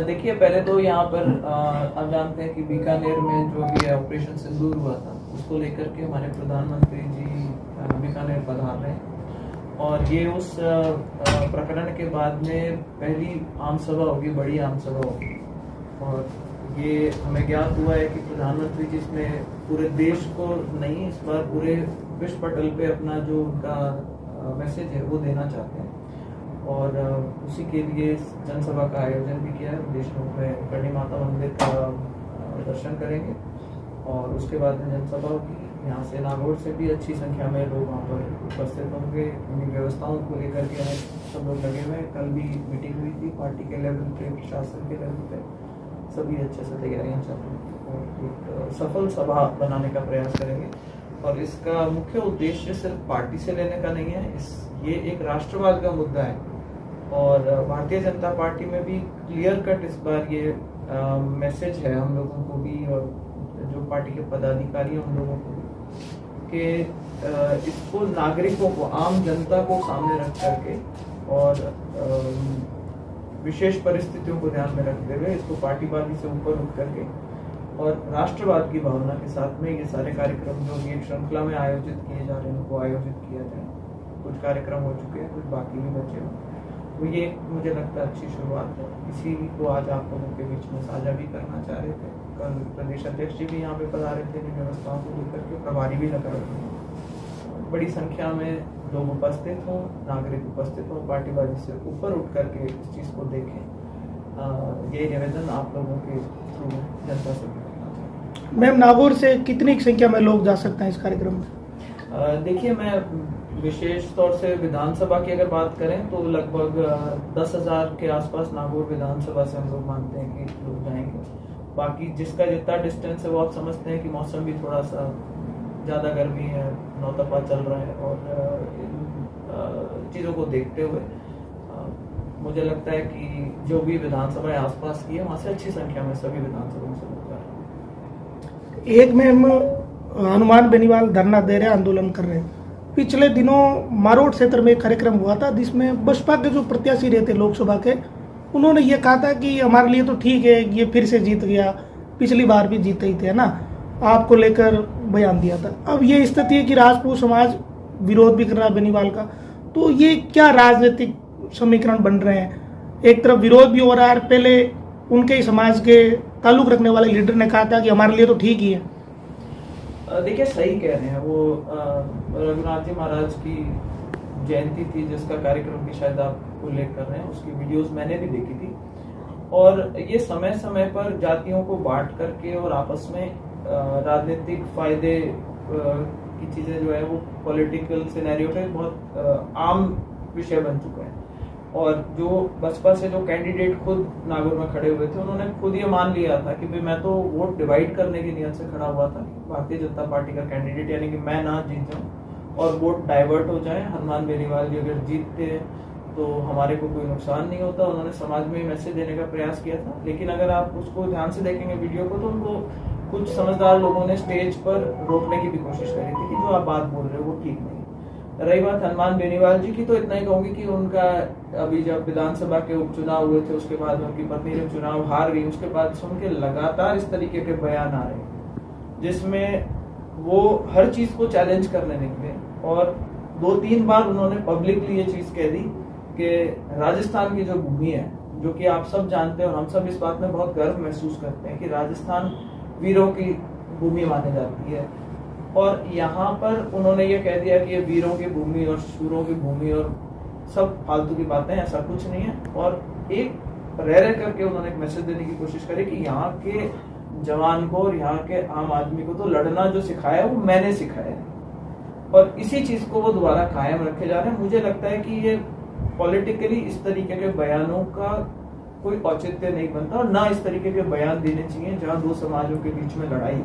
देखिए, पहले तो यहाँ पर आप जानते हैं कि बीकानेर में जो भी ऑपरेशन सिंदूर हुआ था, उसको लेकर के हमारे प्रधानमंत्री जी बीकानेर पधार रहे हैं और ये उस प्रकरण के बाद में पहली आम सभा होगी, बड़ी आम सभा होगी। और ये हमें ज्ञात हुआ है कि प्रधानमंत्री जी इसमें पूरे देश को नहीं, इस बार पूरे विश्व पटल पे अपना जो उनका मैसेज है वो देना चाहते हैं और उसी के लिए जनसभा का आयोजन भी किया है। देशमुख में करणी माता मंदिर का दर्शन करेंगे और उसके बाद में जनसभा होगी। यहाँ से नागौर से भी अच्छी संख्या में लोग वहाँ पर उपस्थित होंगे। उन्हीं व्यवस्थाओं को लेकर के सब लोग लगे हुए हैं। कल भी मीटिंग हुई थी पार्टी के लेवल पे, प्रशासन के लेवल पे, सभी अच्छे से तैयारियाँ चल रही हैं और एक सफल सभा बनाने का प्रयास करेंगे। और इसका मुख्य उद्देश्य सिर्फ पार्टी से लेने का नहीं है, ये एक राष्ट्रवाद का मुद्दा है और भारतीय जनता पार्टी में भी क्लियर कट इस बार ये मैसेज है हम लोगों को भी और जो पार्टी के पदाधिकारी हम लोगों को भी कि इसको नागरिकों को, आम जनता को सामने रख करके और विशेष परिस्थितियों को ध्यान में रखते हुए इसको पार्टीबाजी से ऊपर उठ करके और राष्ट्रवाद की भावना के साथ में ये सारे कार्यक्रम जो एक श्रृंखला में आयोजित किए जा रहे हैं उनको आयोजित किया जाए। कुछ कार्यक्रम हो चुके हैं, कुछ बाकी भी बचे हुए, तो ये मुझे लगता है अच्छी शुरुआत है। इसी को आज आप लोगों के बीच में साझा भी करना चाह रहे थे। कल प्रदेश अध्यक्ष जी भी यहाँ पे पधारे थे, व्यवस्थाओं को लेकर के प्रभारी भी लगा रहे थे। बड़ी संख्या में लोग उपस्थित हों, नागरिक उपस्थित हों, पार्टीबाजी से ऊपर उठ करके इस चीज़ को देखें। ये निवेदन आप लोगों के थ्रू जनता से करना चाहता हूँ। मैम, नागौर से कितनी संख्या में लोग जा सकते हैं इस कार्यक्रम में? देखिए, मैं विशेष तौर से विधानसभा की अगर बात करें तो लगभग 10,000 के आसपास नागौर विधानसभा से हम लोग मानते हैं कि लोग जाएंगे। बाकी जिसका जितना डिस्टेंस है वो आप समझते हैं कि मौसम भी थोड़ा सा ज़्यादा गर्मी है, नौतपा चल रहा है और इन चीज़ों को देखते हुए मुझे लगता है कि जो भी विधानसभा आसपास की है वहाँ से अच्छी संख्या में सभी विधानसभाओं से लोग जा रहे हैं। एक मैम, हनुमान बेनीवाल धरना दे रहे, आंदोलन कर रहे हैं। पिछले दिनों मारोड क्षेत्र में एक कार्यक्रम हुआ था जिसमें बसपा के जो प्रत्याशी रहते लोकसभा के, उन्होंने ये कहा था कि हमारे लिए तो ठीक है, ये फिर से जीत गया, पिछली बार भी जीते ही थे ना, आपको लेकर बयान दिया था। अब ये स्थिति है कि राजपूत समाज विरोध भी कर रहा है बेनीवाल का, तो ये क्या राजनीतिक समीकरण बन रहे हैं? एक तरफ विरोध भी हो रहा है, पहले उनके ही समाज के ताल्लुक रखने वाले लीडर ने कहा था कि हमारे लिए तो ठीक ही है। देखिए, सही कह रहे हैं वो। रघुनाथ जी महाराज की जयंती थी जिसका कार्यक्रम भी शायद आप उल्लेख कर रहे हैं, उसकी वीडियोस मैंने भी देखी थी। और ये समय समय पर जातियों को बांट करके और आपस में राजनीतिक फायदे की चीजें जो है वो पॉलिटिकल सिनेरियो पे बहुत आम विषय बन चुका है। और जो बसपा से जो कैंडिडेट खुद नागौर में खड़े हुए थे, उन्होंने खुद ये मान लिया था कि भाई मैं तो वोट डिवाइड करने की नियत से खड़ा हुआ था, भारतीय जनता पार्टी का कैंडिडेट यानी कि मैं ना जीत जाऊं और वोट डाइवर्ट हो जाए। हनुमान बेनीवाल जी अगर जीतते हैं तो हमारे को कोई नुकसान नहीं होता। उन्होंने समाज में मैसेज देने का प्रयास किया था। लेकिन अगर आप उसको ध्यान से देखेंगे वीडियो को, तो उनको कुछ समझदार लोगों ने स्टेज पर रोकने की भी कोशिश करी थी कि जो आप बात बोल रहे हो वो ठीक नहीं। रही बात हनुमान बेनीवाल जी की, तो इतना ही कहूंगी कि उनका अभी जब विधानसभा के उपचुनाव हुए थे उसके बाद उनकी पत्नी जब चुनाव हार गई, उसके बाद से उनके लगातार इस तरीके के बयान आ रहे जिसमें वो हर चीज को चैलेंज करने निकले। और 2-3 बार उन्होंने पब्लिकली ये चीज कह दी कि राजस्थान की जो भूमि है, जो कि आप सब जानते हैं और हम सब इस बात में बहुत गर्व महसूस करते हैं कि राजस्थान वीरों की भूमि मानी जाती है। और यहाँ पर उन्होंने ये कह दिया कि ये वीरों की भूमि और शूरों की भूमि और सब फालतू की बातें, ऐसा कुछ नहीं है। और एक रह करके उन्होंने एक मैसेज देने की कोशिश करी कि यहाँ के जवान को और यहाँ के आम आदमी को तो लड़ना जो सिखाया वो मैंने सिखाया है। और इसी चीज को वो दोबारा कायम रखे जा रहे हैं। मुझे लगता है कि ये पॉलिटिकली इस तरीके के बयानों का कोई औचित्य नहीं बनता और ना इस तरीके के बयान देने चाहिए जहाँ दो समाजों के बीच में लड़ाई।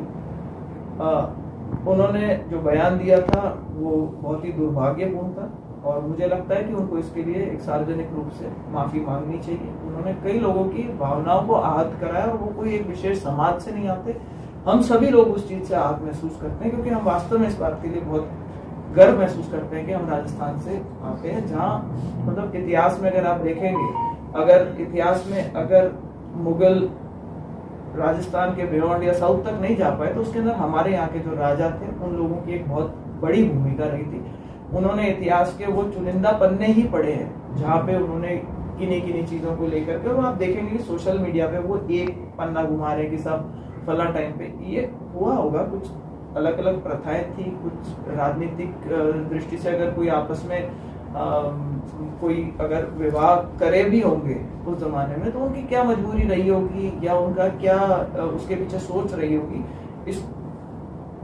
उन्होंने जो बयान दिया था वो बहुत ही दुर्भाग्यपूर्ण था और मुझे लगता है कि उनको इसके लिए एक सार्वजनिक रूप से माफी मांगनी चाहिए। उन्होंने कई लोगों की भावनाओं को आहत कराया और वो कोई एक विशेष समाज से नहीं आते। हम सभी लोग उस चीज से आहत महसूस करते हैं क्योंकि हम वास्तव में इस बात के लिए बहुत गर्व महसूस करते हैं कि हम राजस्थान से आते हैं, जहाँ मतलब इतिहास में अगर आप देखेंगे, अगर इतिहास में अगर मुगल राजस्थान के बियॉन्ड या साउथ तक नहीं जा पाए, तो उसके अंदर हमारे यहाँ के जो राजा थे उन लोगों की एक बहुत बड़ी भूमिका रही थी। उन्होंने इतिहास के वो चुनिंदा पन्ने ही पढ़े हैं जहाँ पे उन्होंने किन्हीं किन्हीं चीज़ों को लेकर के, और आप देखेंगे कि सोशल मीडिया पे वो एक पन्ना घुमा रहे कि सब फला टाइम पे ये हुआ होगा, कुछ अलग अलग प्रथाएं थी, कुछ राजनीतिक दृष्टि से अगर कोई आपस में कोई अगर विवाह करे भी होंगे उस जमाने में, तो उनकी क्या मजबूरी रही होगी या उनका क्या उसके पीछे सोच रही होगी, इस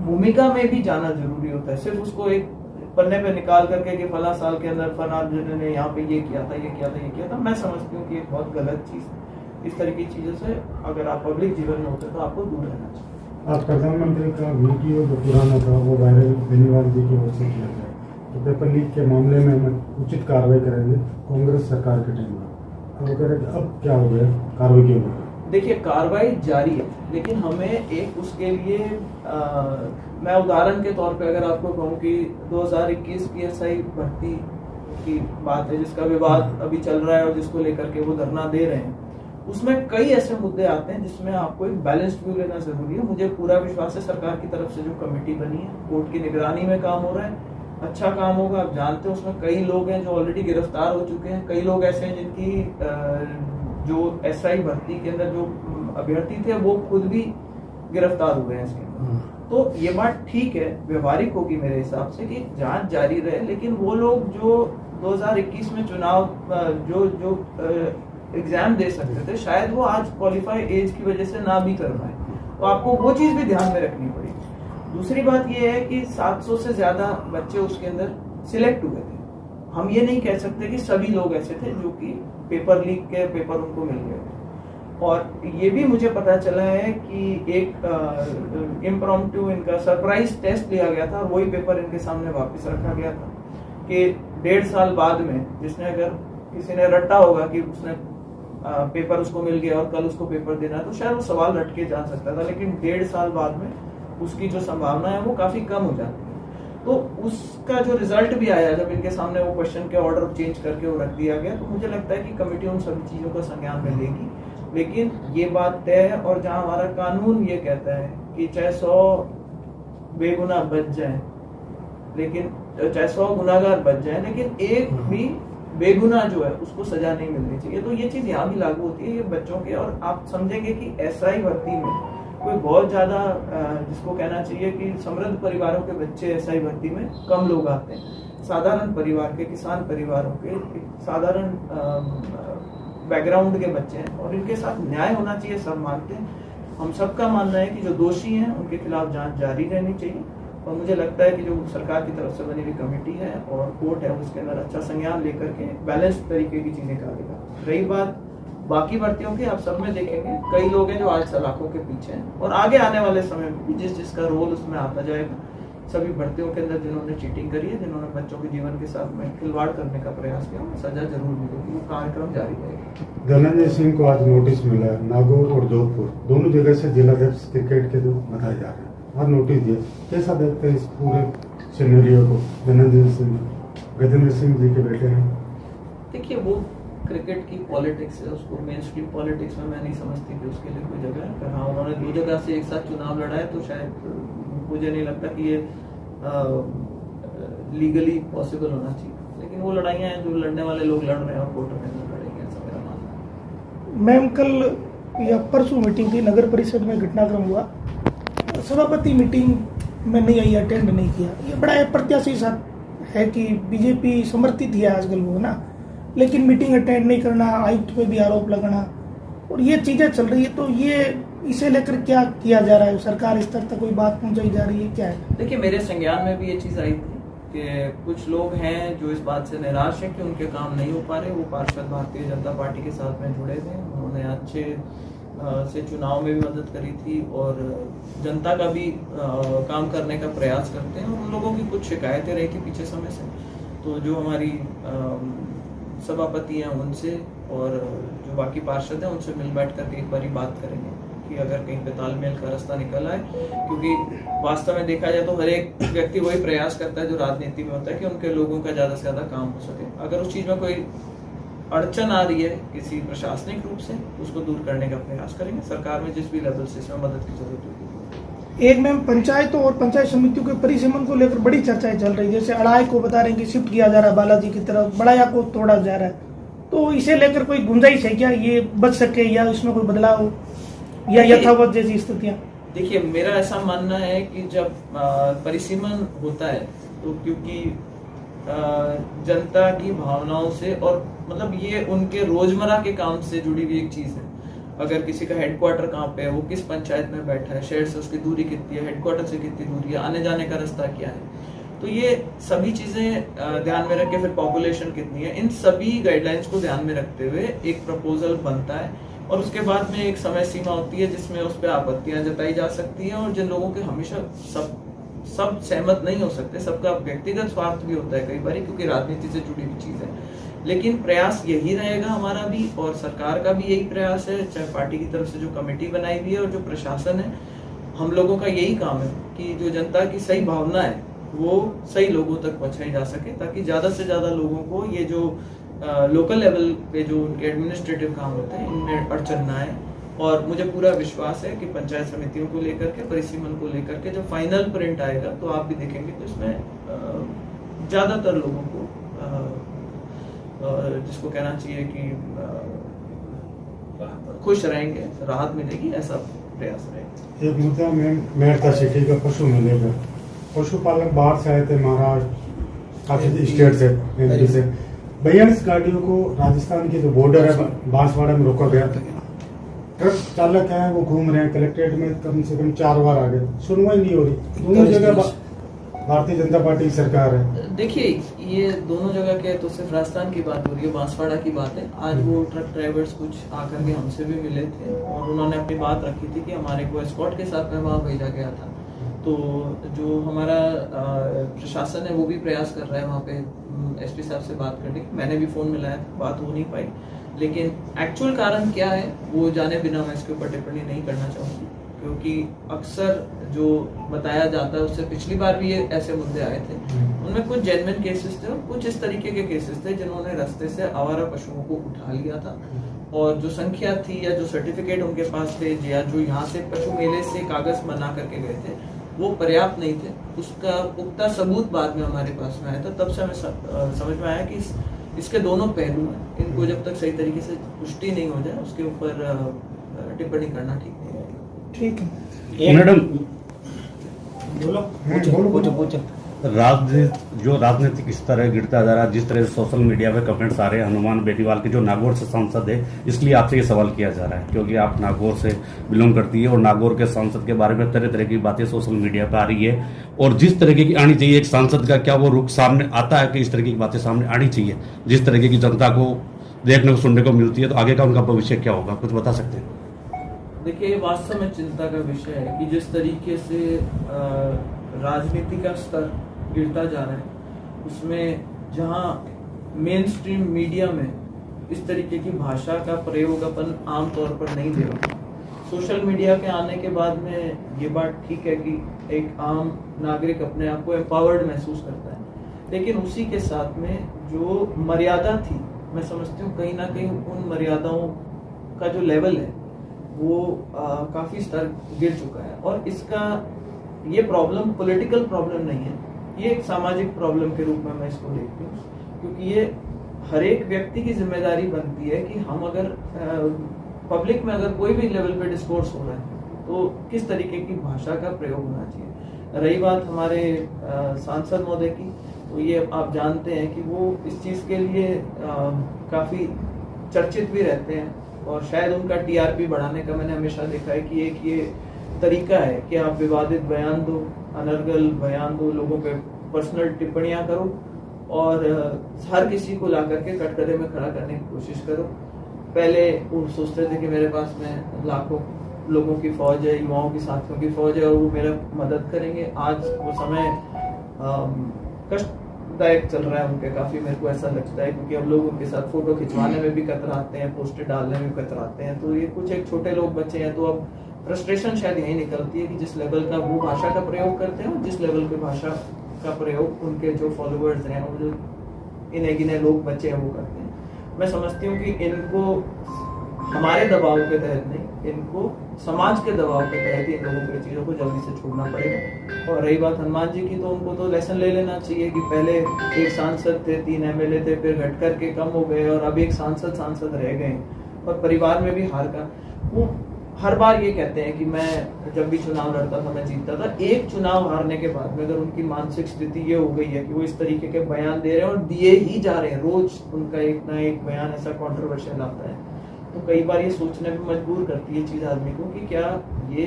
भूमिका में भी जाना जरूरी होता है। सिर्फ उसको एक पन्ने पे निकाल करके कि फला साल के अंदर फला ने यहाँ पे ये किया था, ये किया था, ये किया था, मैं समझती हूँ कि एक बहुत गलत चीज़। इस तरह की चीज़ों से अगर आप पब्लिक जीवन में होते तो आपको दूर रहना चाहिए। आज प्रधानमंत्री का वीडियो जो पुराना था वो वायरल बेनीवाल जी की ओर से किया गया, तो पेपर लीक के मामले में हम उचित कार्रवाई करेंगे कांग्रेस सरकार के टाइम में। अब क्या हो गया, कार्रवाई क्यों हो? देखिए, कार्रवाई जारी है, लेकिन हमें एक उसके लिए मैं उदाहरण के तौर पे अगर आपको कहूँ कि 2021 PSI भर्ती की बात है जिसका विवाद अभी चल रहा है और जिसको लेकर के वो धरना दे रहे हैं, उसमें कई ऐसे मुद्दे आते हैं जिसमें आपको एक बैलेंस्ड व्यू लेना जरूरी है। मुझे पूरा विश्वास है सरकार की तरफ से जो कमेटी बनी है, कोर्ट की निगरानी में काम हो रहा है, अच्छा काम होगा। आप जानते हैं उसमें कई लोग हैं जो ऑलरेडी गिरफ्तार हो चुके हैं, कई लोग ऐसे हैं जिनकी जो SI भर्ती के अंदर जो अभ्यर्थी थे वो खुद भी गिरफ्तार हो गए हैं इसके अंदर। तो ये बात ठीक है, व्यवहारिक होगी मेरे हिसाब से कि जांच जारी रहे, लेकिन वो लोग जो 2021 में चुनाव जो एग्जाम दे सकते थे, शायद वो आज क्वालिफाई एज की वजह से ना भी कर पाए, तो आपको वो चीज़ भी ध्यान में रखनी पड़ेगी। दूसरी बात ये है कि 700 से ज्यादा बच्चे उसके अंदर सिलेक्ट हुए थे। हम ये नहीं कह सकते कि सभी लोग ऐसे थे जो कि पेपर लीक के पेपर उनको मिल गए थे। और ये भी मुझे पता चला है कि एक इम्प्रॉम्प्टू इनका सरप्राइज टेस्ट लिया गया था और वही पेपर इनके सामने वापस रखा गया था कि 1.5 साल बाद में जिसने अगर किसी ने रटा होगा कि उसने पेपर उसको मिल गया और कल उसको पेपर देना है, तो शायद वो सवाल रट के जा सकता था, लेकिन 1.5 साल बाद में उसकी जो संभावना है वो काफी कम हो जाती है। तो उसका जो रिजल्ट भी आया जब इनके सामने वो क्वेश्चन के ऑर्डर चेंज करके वो रख दिया गया, तो मुझे लगता है कि कमेटी उन सभी चीजों को संज्ञान में लेगी। लेकिन ये बात तय है, और जहां हमारा कानून ये कहता है कि चाहे 100 बेगुनाह बच जाए, लेकिन चाहे 100 गुनाहगार बच जाए, लेकिन एक भी बेगुनाह जो है उसको सजा नहीं मिलनी चाहिए। तो ये चीज यहाँ भी लागू होती है ये बच्चों के। और आप समझेंगे कि SI भर्ती में कोई बहुत ज्यादा जिसको कहना चाहिए कि समृद्ध परिवारों के बच्चे SI भर्ती में कम लोग आते हैं। साधारण परिवार के, किसान परिवारों के, साधारण बैकग्राउंड के बच्चे हैं, और इनके साथ न्याय होना चाहिए, सब मानते हैं। हम सबका मानना है कि जो दोषी हैं उनके खिलाफ जांच जारी रहनी चाहिए, और मुझे लगता है कि जो सरकार की तरफ से बनी हुई कमेटी है और कोर्ट है उसके अंदर अच्छा संज्ञान लेकर के बैलेंस तरीके की चीजें करेगा। रही बात बाकी भर्तियों की, आप सब में देखेंगे कई लोग हैं जो आज सलाखों के पीछे हैं, और आगे आने वाले समय में भी जिसका रोल उसमें आता जाएगा, सभी भर्तियों के अंदर जिन्होंने चीटिंग करी है, जिन्होंने बच्चों के जीवन के साथ में खिलवाड़ करने का प्रयास किया, सजा जरूर मिलेगी, वो कार्यक्रम जारी रहेगा। धनंजय सिंह को आज नोटिस मिला है, नागौर और जोधपुर दोनों जगह से जिलाध्यक्ष क्रिकेट के जो बताए जा रहे हैं, आज नोटिस दिए। कैसा देखते हैं इस पूरे सिनेरियो को? धनंजय सिंह गजेंद्र सिंह जी के बेटे हैं। देखिए, वो क्रिकेट की पॉलिटिक्स है, उसको मेन स्ट्रीम पॉलिटिक्स में मैं नहीं समझती कि उसके लिए कोई जगह है। हाँ, उन्होंने 2 जगह से एक साथ चुनाव लड़ा है, तो शायद मुझे नहीं लगता कि ये लीगली पॉसिबल होना चाहिए, लेकिन वो लड़ाइयाँ हैं जो लड़ने वाले लोग लड़ रहे हैं और कोर्ट में लड़ेंगे, ऐसा मेरा मानना है। मैम, कल या परसों मीटिंग थी, नगर परिषद में घटनाक्रम हुआ, सभापति मीटिंग में नहीं आई, अटेंड नहीं किया। ये बड़ा प्रत्याशी साथ है कि बीजेपी समर्थित है आजकल वो ना, लेकिन मीटिंग अटेंड नहीं करना, आयुक्त पे भी आरोप लगाना, और ये चीजें चल रही है। तो ये इसे लेकर क्या किया जा रहा है? सरकार स्तर तक कोई बात पहुंचाई जा रही है, क्या है? देखिए, मेरे संज्ञान में भी ये चीज आई थी कि कुछ लोग हैं जो इस बात से निराश हैं कि उनके काम नहीं हो पा रहे। वो पार्षद भारतीय जनता पार्टी के साथ में जुड़े थे, उन्होंने अच्छे से चुनाव में भी मदद करी थी और जनता का भी काम करने का प्रयास करते हैं, और उन लोगों की कुछ शिकायतें रही थी पीछे समय से। तो जो हमारी सभापति हैं उनसे और जो बाकी पार्षद हैं उनसे मिल बैठ करके एक बारी बात करेंगे कि अगर कहीं पे तालमेल का रास्ता निकल आए, क्योंकि वास्तव में देखा जाए तो हर एक व्यक्ति वही प्रयास करता है जो राजनीति में होता है कि उनके लोगों का ज़्यादा से ज़्यादा काम हो सके। अगर उस चीज़ में कोई अड़चन आ रही है किसी प्रशासनिक रूप से, उसको दूर करने का प्रयास करेंगे। सरकार में जिस भी लेवल से इसमें मदद की जरूरत होगी। एक मैम, पंचायतों और पंचायत समितियों के परिसीमन को लेकर बड़ी चर्चाएं चल रही है। जैसे अड़ाई को बता रहे हैं कि शिफ्ट किया जा रहा है बालाजी की तरफ, बड़ाया को तोड़ा जा रहा है, तो इसे लेकर कोई गुंजाइश है क्या, ये बच सके या इसमें कोई बदलाव हो या यथावत जैसी स्थितियाँ? देखिए, मेरा ऐसा मानना है कि जब परिसीमन होता है तो क्योंकि जनता की भावनाओं से और मतलब ये उनके रोजमर्रा के काम से जुड़ी हुई एक चीज है। अगर किसी का हेडक्वार्टर कहाँ पे है, वो किस पंचायत में बैठा है, शहर से उसकी दूरी कितनी है, हेडक्वार्टर से कितनी दूरी है, आने जाने का रास्ता क्या है, तो ये सभी चीजें ध्यान में रख के, फिर पॉपुलेशन कितनी है, इन सभी गाइडलाइंस को ध्यान में रखते हुए एक प्रपोजल बनता है और उसके बाद में एक समय सीमा होती है जिसमें उस पर आपत्तियां जताई जा सकती हैं। और जिन लोगों के हमेशा सब सहमत नहीं हो सकते, सबका व्यक्तिगत स्वार्थ भी होता है कई बार, क्योंकि राजनीति से जुड़ी हुई चीज है, लेकिन प्रयास यही रहेगा हमारा भी और सरकार का भी यही प्रयास है, चाहे पार्टी की तरफ से जो कमेटी बनाई हुई है और जो प्रशासन है, हम लोगों का यही काम है कि जो जनता की सही भावना है वो सही लोगों तक पहुंचाई जा सके, ताकि ज्यादा से ज्यादा लोगों को ये जो लोकल लेवल पे जो उनके एडमिनिस्ट्रेटिव काम होते हैं इनमें अड़चन ना आए। और मुझे पूरा विश्वास है कि पंचायत समितियों को लेकर के, परिसीमन को लेकर के जब फाइनल प्रिंट आएगा तो आप भी देखेंगे तो इसमें ज्यादातर लोगों को जिसको कहना चाहिए कि खुश रहेंगे, राहत मिलेगी, ऐसा प्रयास रहेगा। एक मुद्दा मेहरता सिटी का पशु मिलेगा, पशुपालक बाहर से आए थे, महाराष्ट्र काफी स्टेट से, एमपी से, 42 गाड़ियों को राजस्थान की जो बॉर्डर है बांसवाड़ा में रोका गया। ट्रक चालक है वो घूम रहे हैं, कलेक्ट्रेट में कम से कम 4 बार आ गए, सुनवाई नहीं हो रही। दोनों जगह भारतीय जनता पार्टी की सरकार है। देखिए, ये दोनों जगह के तो सिर्फ राजस्थान की बात हो रही है, बांसवाड़ा की बात है। आज वो ट्रक ड्राइवर्स कुछ आकर के हमसे भी मिले थे और उन्होंने अपनी बात रखी थी कि हमारे को एस्कॉर्ट के साथ में वहाँ भेजा गया था। तो जो हमारा प्रशासन है वो भी प्रयास कर रहा है वहाँ पे एसपी साहब से बात करने की। मैंने भी फोन मिलाया था, बात हो नहीं पाई, लेकिन एक्चुअल कारण क्या है वो जाने बिना मैं इसके ऊपर टिप्पणी नहीं करना चाहूँगी, क्योंकि अक्सर जो बताया जाता है उससे पिछली बार भी ये ऐसे मुद्दे आए थे, उनमें कुछ जेन्युइन केसेस थे और कुछ इस तरीके के केसेस थे जिन्होंने रास्ते से आवारा पशुओं को उठा लिया था और जो संख्या थी या जो सर्टिफिकेट उनके पास थे या जो यहाँ से पशु मेले से कागज बना करके गए थे वो पर्याप्त नहीं थे। उसका पुख्ता सबूत बाद में हमारे पास में आया था, तब से हमें समझ में आया कि इसके दोनों पहलू हैं, इनको जब तक सही तरीके से पुष्टि नहीं हो जाए उसके ऊपर टिप्पणी करना ठीक नहीं है। ठीक है मैडम, बोलो। जो राजनीतिक स्तर है गिरता जा रहा है, जिस तरह से सोशल मीडिया पे कमेंट्स आ रहे हैं हनुमान बेनीवाल के जो नागौर से सांसद है, इसलिए आपसे ये सवाल किया जा रहा है क्योंकि आप नागौर से बिलोंग करती है और नागौर के सांसद के बारे में तरह तरह की बातें सोशल मीडिया पे आ रही है और जिस तरीके की आनी चाहिए एक सांसद का, क्या वो रुख सामने आता है कि इस तरीके की बातें सामने आनी चाहिए जिस तरीके की जनता को देखने को सुनने को मिलती है, तो आगे का उनका भविष्य क्या होगा, कुछ बता सकते हैं? देखिए, वास्तव में चिंता का विषय है कि जिस तरीके से राजनीति का स्तर गिरता जा रहा है उसमें जहां मेन स्ट्रीम मीडिया में इस तरीके की भाषा का प्रयोग अपन आमतौर पर नहीं दे रहा। सोशल मीडिया के आने के बाद में ये बात ठीक है कि एक आम नागरिक अपने आप को एम्पावर्ड महसूस करता है, लेकिन उसी के साथ में जो मर्यादा थी, मैं समझती हूँ कहीं ना कहीं उन मर्यादाओं का जो लेवल है वो काफी स्तर गिर चुका है और इसका ये प्रॉब्लम पॉलिटिकल प्रॉब्लम नहीं है, ये एक सामाजिक प्रॉब्लम के रूप में मैं इसको देखती हूँ, क्योंकि ये हर एक व्यक्ति की जिम्मेदारी बनती है कि हम अगर पब्लिक में अगर कोई भी लेवल पे डिस्कोर्स हो रहा है तो किस तरीके की भाषा का प्रयोग होना चाहिए। रही बात हमारे सांसद महोदय की, तो ये आप जानते हैं कि वो इस चीज़ के लिए काफ़ी चर्चित भी रहते हैं और शायद उनका टीआरपी बढ़ाने का मैंने हमेशा देखा है कि एक ये तरीका है कि आप विवादित बयान दो, अनर्गल बयान दो, लोगों पे पर्सनल टिप्पणियां करो और हर किसी को ला करके कटघरे में खड़ा करने की कोशिश करो। पहले वो सोचते थे कि मेरे पास में लाखों लोगों की फौज है, युवाओं की साथियों की फौज है और वो मेरा मदद करेंगे। आज वो समय कष्टदायक चल रहा है उनके, काफी मेरे को ऐसा लगता है, क्योंकि अब लोग उनके साथ फोटो खिंचवाने में भी कतराते हैं, पोस्टर डालने में भी कतराते हैं। तो ये कुछ एक छोटे लोग बचे हैं, तो अब फ्रस्ट्रेशन शायद यही निकलती है कि जिस लेवल का वो भाषा का प्रयोग करते हैं, जिस लेवल की भाषा का प्रयोग उनके जो फॉलोअर्स हैं और जो इन्हें गिने लोग बचे हैं वो करते हैं, मैं समझती हूँ कि इनको हमारे दबाव के तहत नहीं, इनको समाज के दबाव के तहत इन लोगों की चीज़ों को जल्दी से छोड़ना पड़ेगा। और रही बात हनुमान जी की, तो उनको तो लेसन ले लेना चाहिए कि पहले एक सांसद थे, 3 MLA थे, फिर घट करके कम हो गए और अब एक सांसद रह गए और परिवार में भी हार का। वो हर बार ये कहते हैं कि मैं जब भी चुनाव लड़ता था मैं जीतता था। एक चुनाव हारने के बाद में अगर उनकी मानसिक स्थिति ये हो गई है कि वो इस तरीके के बयान दे रहे हैं और दिए ही जा रहे हैं, रोज उनका एक ना एक बयान ऐसा कंट्रोवर्शियल आता है, तो कई बार ये सोचने पे मजबूर करती है चीज़ आदमी को कि क्या ये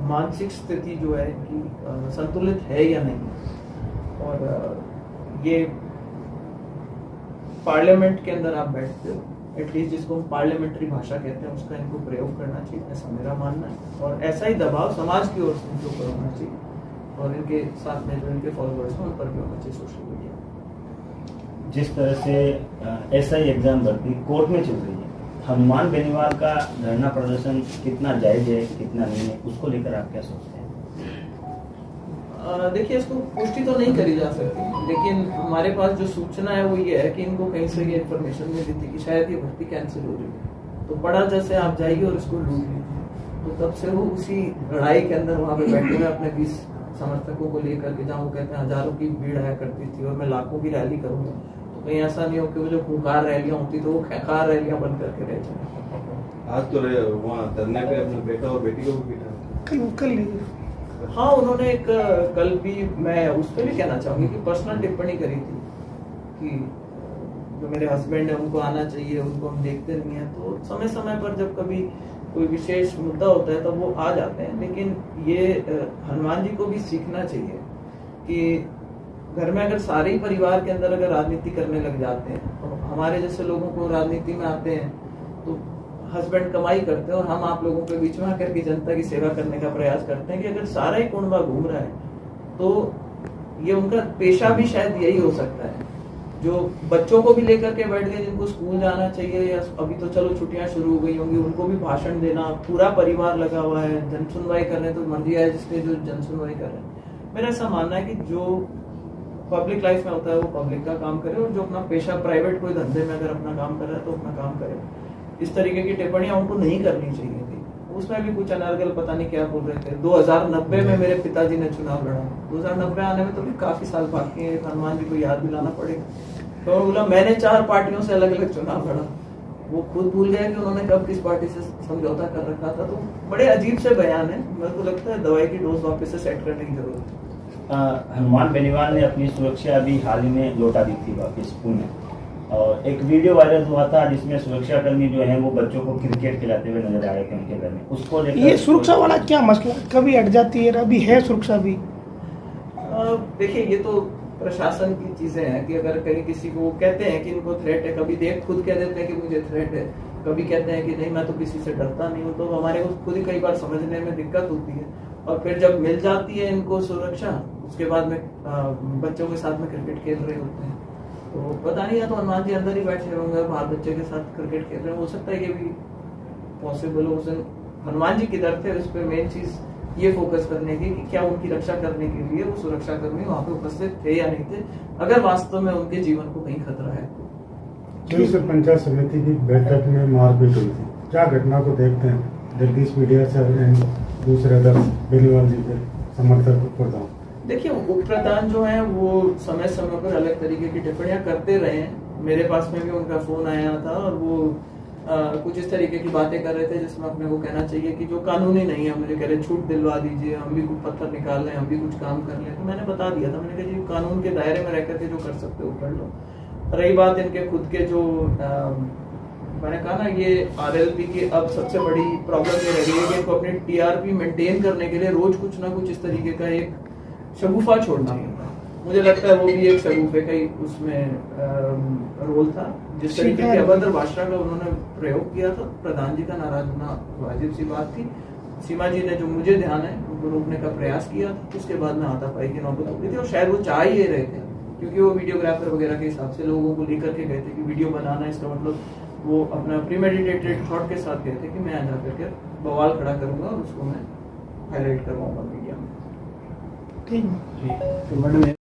मानसिक स्थिति जो है कि संतुलित है या नहीं। और ये पार्लियामेंट के अंदर आप बैठते हो, एटलीस्ट जिसको हम पार्लियामेंट्री भाषा कहते हैं उसका इनको प्रयोग करना चाहिए, ऐसा मेरा मानना है। और ऐसा ही दबाव समाज की ओर से इनको होना चाहिए और इनके साथ में जो इनके फॉलोअर्स हैं उन पर भी होना चाहिए सोशल मीडिया। जिस तरह से SI एग्जाम भर्ती कोर्ट में चल रही है, हनुमान बेनीवाल का धरना प्रदर्शन कितना जायज है कितना नहीं है, उसको लेकर आप क्या सोचते हैं? देखिए, इसको पुष्टि तो नहीं करी जा सकती, लेकिन हमारे पास जो सूचना है वो ये है कि इनको कहीं से ये इन्फॉर्मेशन मिली थी कि शायद ये भर्ती कैंसिल हो रही है। तो बड़ा जैसे आप जाइए और इसको लूट लीजिए, तो तब से वो उसी लड़ाई के अंदर वहाँ पे बैठे हुए अपने 20 समर्थकों को लेकर के, जहाँ वो कहते हैं हजारों की भीड़ आया करती थी और मैं लाखों की रैली करूंगा, तो कहीं ऐसा नहीं हो कि वो जो खूंखार रैलियां होती तो वो खेखार रैलियां बन करके रह जाए। आज तो वहाँ धरने पे अपने बेटा और बेटी को भी बिठा कल लीजिए। हाँ, उन्होंने एक कल भी, मैं उस पर भी कहना चाहूंगी कि पर्सनल टिप्पणी करी थी कि जो मेरे हस्बैंड है उनको आना चाहिए, उनको हम देखते नहीं है। तो समय समय पर जब कभी कोई विशेष मुद्दा होता है तब वो आ जाते हैं, लेकिन ये हनुमान जी को भी सीखना चाहिए कि घर में अगर सारे ही परिवार के अंदर अगर राजनीति करने लग जाते हैं, तो हमारे जैसे लोगों को राजनीति में आते हैं तो हस्बैंड कमाई करते हैं और हम आप लोगों के बीच में आकर के जनता की सेवा करने का प्रयास करते हैं कि अगर सारा ही कुंडवा घूम रहा है तो ये उनका पेशा भी शायद यही हो सकता है। जो बच्चों को भी लेकर के बैठ गए जिनको स्कूल जाना चाहिए, या अभी तो चलो छुट्टियां शुरू हो गई होंगी, उनको भी भाषण देना, पूरा परिवार लगा हुआ है, जन सुनवाई कर रहे हैं, तो मर्जी है जिसके जो जन सुनवाई कर रहे हैं। मेरा ऐसा मानना है कि जो पब्लिक लाइफ में होता है वो पब्लिक का काम करे, और जो अपना पेशा प्राइवेट कोई धंधे में अगर अपना काम कर रहा है तो अपना काम करे। इस तरीके की टिप्पणियां उनको नहीं करनी चाहिए थी। उसमें भी कुछ अनर्गल पता नहीं क्या बोल रहे थे। 2090 में मेरे पिताजी ने चुनाव लड़ा, 2090 आने में तो भी काफी साल बाकी है, हनुमान जी को याद दिलाना पड़ेगा। तो बोला मैंने 4 पार्टियों से अलग अलग चुनाव लड़ा, वो खुद भूल गए कि उन्होंने कब किस पार्टी से समझौता कर रखा था। तो बड़े अजीब से बयान है, मेरे को लगता है दवाई की डोज वापस से सेट करने की जरूरत है। हनुमान बेनीवाल ने अपनी सुरक्षा अभी हाल ही में लौटा दी थी वापस पुणे, और एक वीडियो वायरल हुआ था जिसमें सुरक्षाकर्मी जो है वो बच्चों को क्रिकेट खिलाते हुए नजर आ रहे थे उनके घर में। उसको लेकर ये सुरक्षा वाला क्या मसला कभी हट जाती है, अभी है सुरक्षा भी? देखिए, ये तो प्रशासन की चीजें हैं कि अगर कहीं किसी को कहते हैं कि इनको थ्रेट है, कभी देख खुद कह देते हैं कि मुझे थ्रेट है, कभी कहते हैं कि नहीं मैं तो किसी से डरता नहीं हूँ, तो हमारे को खुद ही कई बार समझने में दिक्कत होती है। और फिर जब मिल जाती है इनको सुरक्षा, उसके बाद में बच्चों के साथ में क्रिकेट खेल रहे होते हैं, तो पता नहीं, या तो हनुमान जी अंदर ही बैठे होंगे बाहर बच्चे के साथ क्रिकेट खेल रहे हैं, हो सकता है कि भी पॉसिबल हो। उस दिन हनुमान जी किधर थे, उस पर मेन चीज ये फोकस करने की कि क्या उनकी रक्षा करने के लिए वो सुरक्षा कर्मी वहां पे उपस्थित थे या नहीं थे, अगर वास्तव में उनके जीवन को कहीं खतरा है। तो पंचायत समिति की बैठक में मारपीट हुई थी, क्या घटना को देखते हैं जगदीश मीडिया से दूसरे बेनीवाल जी के समर्थक प्रधान? देखिए, उप प्रधान जो है वो समय समय पर अलग तरीके की टिप्पणियां करते रहे हैं। मेरे पास में भी उनका फोन आया था और वो कुछ इस तरीके की बातें कर रहे थे जिसमें अपने को कहना चाहिए कि जो कानूनी नहीं है, मुझे कह रहे छूट दिलवा दीजिए, हम भी कुछ पत्थर निकाल लें, हम भी कुछ काम कर लें। तो मैंने बता दिया था, मैंने कहा जी कानून के दायरे में रहकर के जो कर सकते हो कर लो। रही बात इनके खुद के जो मैंने कहा ना, ये RLP की अब सबसे बड़ी प्रॉब्लम ये रह गई है कि इनको अपनी TRP मेंटेन करने के लिए रोज कुछ ना कुछ इस तरीके का एक शगुफा छोड़ना पड़ता है। मुझे लगता है वो भी एक शगुफे का ही उसमें रोल था। जिस तरीके की अभद्र भाषा का उन्होंने प्रयोग किया था, प्रधान जी का नाराज होना वाजिब सी बात थी। सीमा जी ने जो मुझे ध्यान है उनको रोकने का प्रयास किया, उसके बाद में हाथापाई की नौबत हो गई थी। और शायद वो चाह ही रहे थे, क्योंकि वो वीडियोग्राफर वगैरह के हिसाब से लोगों को लेकर के गए थे कि वीडियो बनाना, इसका मतलब वो अपना प्रीमेडिटेटेड थॉट के साथ गए थे कि मैं जा करके बवाल खड़ा करूंगा और उसको मैं हाईलाइट करवाऊंगा मीडिया में। ठीक है। तो मैडम